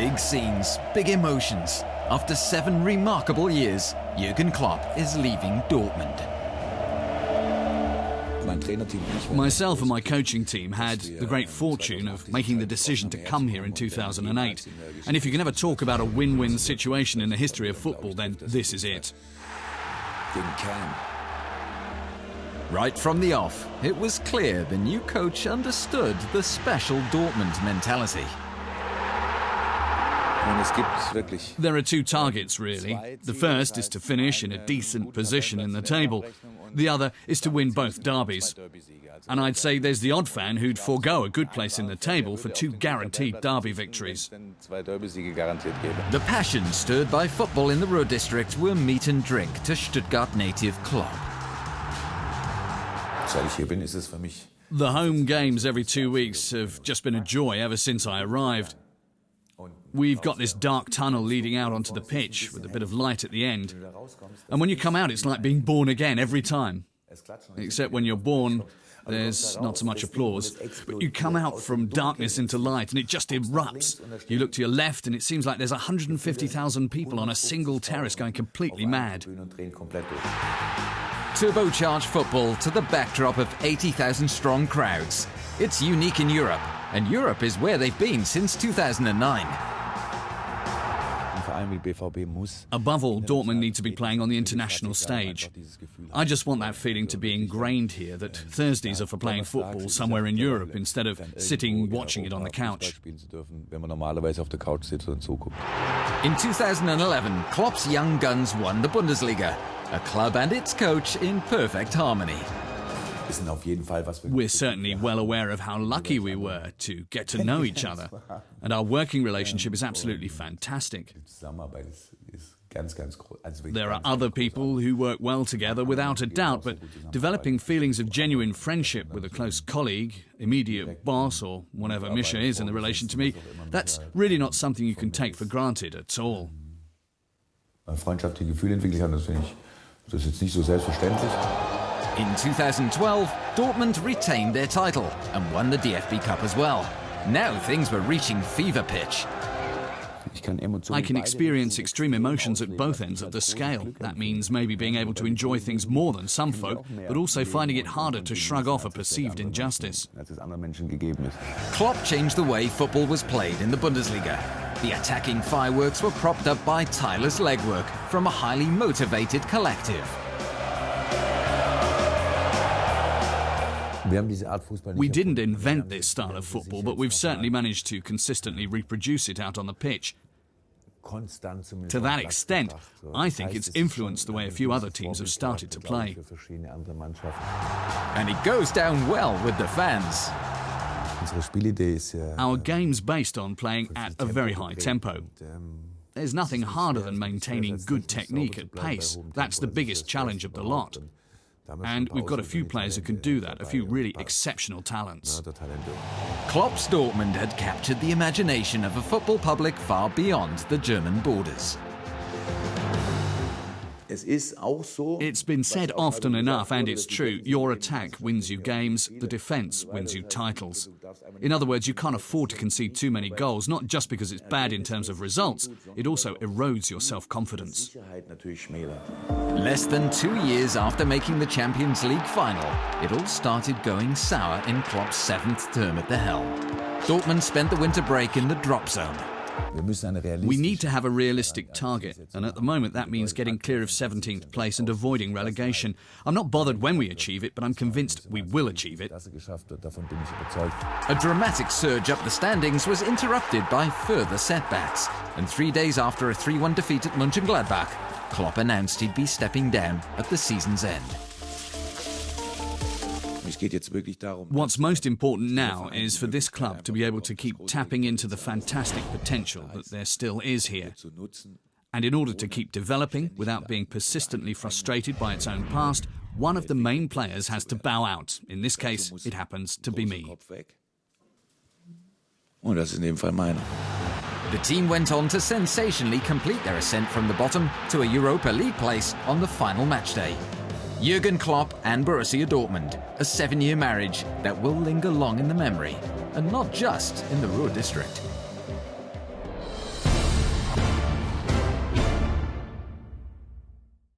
Big scenes, big emotions. After 7 remarkable years, Jürgen Klopp is leaving Dortmund. Myself and my coaching team had the great fortune of making the decision to come here in 2008. And if you can ever talk about a win-win situation in the history of football, then this is it. Right from the off, it was clear the new coach understood the special Dortmund mentality. There are 2 targets, really. The first is to finish in a decent position in the table. The other is to win both derbies. And I'd say there's the odd fan who'd forego a good place in the table for 2 guaranteed derby victories. The passion stirred by football in the Ruhr district were meat and drink to Stuttgart native Klopp. The home games every 2 weeks have just been a joy ever since I arrived. We've got this dark tunnel leading out onto the pitch with a bit of light at the end. And when you come out, it's like being born again every time. Except when you're born, there's not so much applause. But you come out from darkness into light and it just erupts. You look to your left and it seems like there's 150,000 people on a single terrace going completely mad. Turbocharged football to the backdrop of 80,000 strong crowds. It's unique in Europe, and Europe is where they've been since 2009. Above all, Dortmund need to be playing on the international stage. I just want that feeling to be ingrained here, that Thursdays are for playing football somewhere in Europe instead of sitting watching it on the couch. In 2011, Klopp's young guns won the Bundesliga, a club and its coach in perfect harmony. We're certainly well aware of how lucky we were to get to know each other, and our working relationship is absolutely fantastic. There are other people who work well together without a doubt, but developing feelings of genuine friendship with a close colleague, immediate boss, or whatever Misha is in the relation to me, that's really not something you can take for granted at all. In 2012, Dortmund retained their title and won the DFB Cup as well. Now things were reaching fever pitch. I can experience extreme emotions at both ends of the scale. That means maybe being able to enjoy things more than some folk, but also finding it harder to shrug off a perceived injustice. Klopp changed the way football was played in the Bundesliga. The attacking fireworks were propped up by tireless legwork from a highly motivated collective. We didn't invent this style of football, but we've certainly managed to consistently reproduce it out on the pitch. To that extent, I think it's influenced the way a few other teams have started to play. And it goes down well with the fans. Our game's based on playing at a very high tempo. There's nothing harder than maintaining good technique at pace. That's the biggest challenge of the lot. And we've got a few players who can do that, a few really exceptional talents. Klopp's Dortmund had captured the imagination of a football public far beyond the German borders. It's been said often enough, and it's true, your attack wins you games, the defence wins you titles. In other words, you can't afford to concede too many goals, not just because it's bad in terms of results, it also erodes your self-confidence. Less than 2 years after making the Champions League final, it all started going sour in Klopp's 7th term at the helm. Dortmund spent the winter break in the drop zone. We need to have a realistic target, and at the moment that means getting clear of 17th place and avoiding relegation. I'm not bothered when we achieve it, but I'm convinced we will achieve it. A dramatic surge up the standings was interrupted by further setbacks, and 3 days after a 3-1 defeat at Mönchengladbach, Klopp announced he'd be stepping down at the season's end. What's most important now is for this club to be able to keep tapping into the fantastic potential that there still is here. And in order to keep developing without being persistently frustrated by its own past, one of the main players has to bow out. In this case, it happens to be me. The team went on to sensationally complete their ascent from the bottom to a Europa League place on the final match day. Jürgen Klopp and Borussia Dortmund, a 7-year marriage that will linger long in the memory, and not just in the Ruhr district.